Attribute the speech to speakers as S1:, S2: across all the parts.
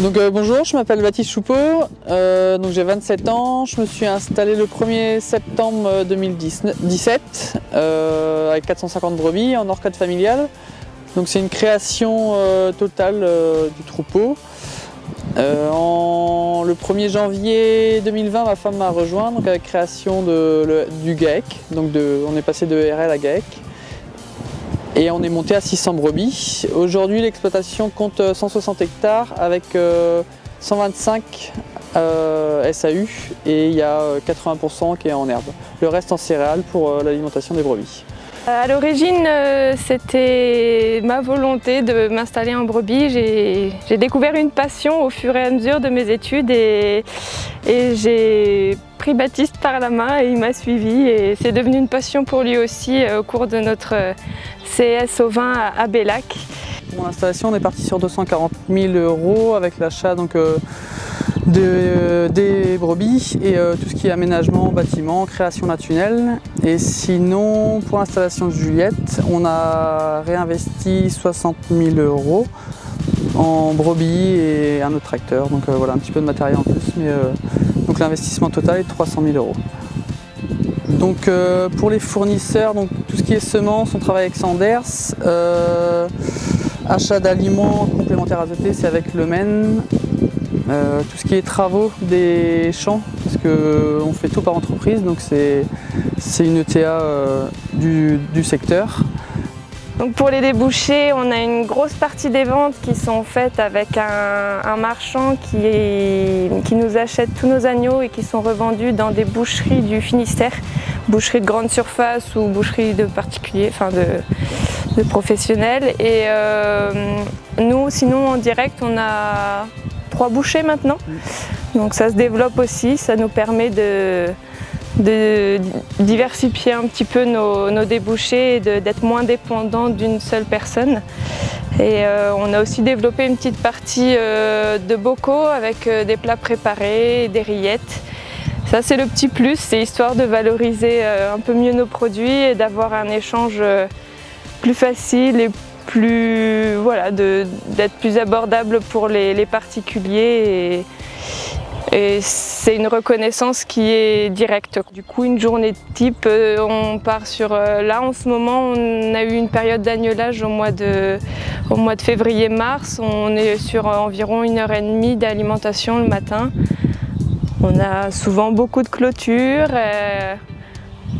S1: Bonjour, je m'appelle Baptiste Choupeau, j'ai 27 ans, je me suis installé le 1er septembre 2017 avec 450 brebis en hors-cadre familial. Donc c'est une création totale du troupeau. Le 1er janvier 2020, ma femme m'a rejoint donc avec création du GAEC. On est passé de RL à GAEC. Et on est monté à 600 brebis. Aujourd'hui, l'exploitation compte 160 hectares avec 125 SAU et il y a 80% qui est en herbe. Le reste en céréales pour l'alimentation des brebis.
S2: À l'origine, c'était ma volonté de m'installer en brebis. J'ai découvert une passion au fur et à mesure de mes études et j'ai pris Baptiste par la main et il m'a suivi. Et c'est devenu une passion pour lui aussi au cours de notre CS au vin à Bellac.
S1: Mon installation, on est parti sur 240 000 € avec l'achat des brebis et tout ce qui est aménagement, bâtiment, création d'un tunnel. Et sinon, pour l'installation de Juliette, on a réinvesti 60 000 € en brebis et un autre tracteur. Voilà, un petit peu de matériel en plus, mais donc l'investissement total est de 300 000 €. Pour les fournisseurs, tout ce qui est semences, on travaille avec Sanders. Achat d'aliments complémentaires azotés, c'est avec le MEN. Tout ce qui est travaux des champs, parce qu'on fait tout par entreprise, donc c'est une ETA du secteur.
S2: Donc pour les débouchés, on a une grosse partie des ventes qui sont faites avec un marchand qui nous achète tous nos agneaux et qui sont revendus dans des boucheries du Finistère, boucheries de grande surface ou boucheries de particuliers, enfin de professionnels. Et nous, sinon en direct, on a 3 bouchers maintenant, donc ça se développe aussi, ça nous permet de diversifier un petit peu nos débouchés et d'être moins dépendants d'une seule personne. Et on a aussi développé une petite partie de bocaux avec des plats préparés et des rillettes. Ça c'est le petit plus, c'est histoire de valoriser un peu mieux nos produits et d'avoir un échange plus facile et d'être plus abordable pour les particuliers et c'est une reconnaissance qui est directe. Du coup, une journée type, on part sur... Là, en ce moment, on a eu une période d'agnelage au mois de février-mars. On est sur environ 1h30 d'alimentation le matin. On a souvent beaucoup de clôtures.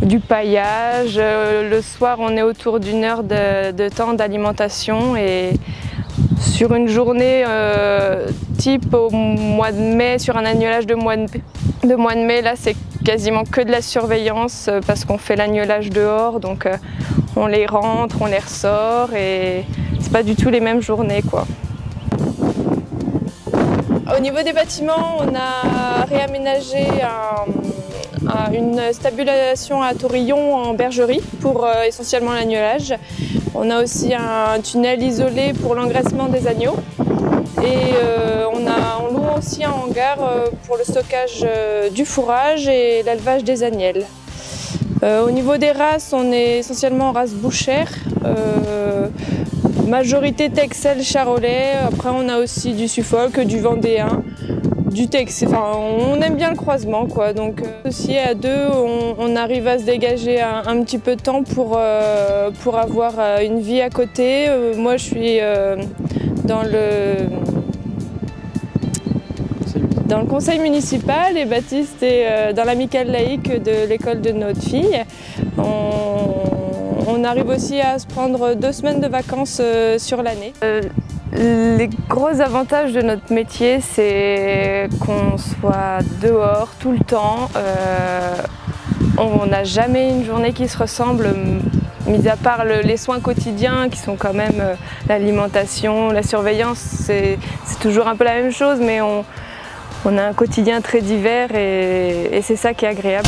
S2: Du paillage, le soir on est autour d'1 heure de temps d'alimentation et sur une journée type au mois de mai, sur un agnelage de mois de mai, là c'est quasiment que de la surveillance parce qu'on fait l'agnelage dehors, donc on les rentre, on les ressort et c'est pas du tout les mêmes journées quoi. Au niveau des bâtiments, on a réaménagé une stabulation à Taurillon en bergerie pour essentiellement l'agnelage. On a aussi un tunnel isolé pour l'engraissement des agneaux et on loue aussi un hangar pour le stockage du fourrage et l'élevage des agnelles. Au niveau des races, on est essentiellement en race bouchère. Majorité Texel charolais, après on a aussi du Suffolk, du Vendéen, du Texel, enfin on aime bien le croisement quoi. Donc aussi à deux on arrive à se dégager un petit peu de temps pour avoir une vie à côté. Moi je suis dans le conseil municipal et Baptiste est dans l'amicale laïque de l'école de notre fille. On arrive aussi à se prendre 2 semaines de vacances sur l'année. Les gros avantages de notre métier, c'est qu'on soit dehors tout le temps. On n'a jamais une journée qui se ressemble, mis à part les soins quotidiens qui sont quand même l'alimentation, la surveillance, c'est toujours un peu la même chose, mais on a un quotidien très divers et c'est ça qui est agréable.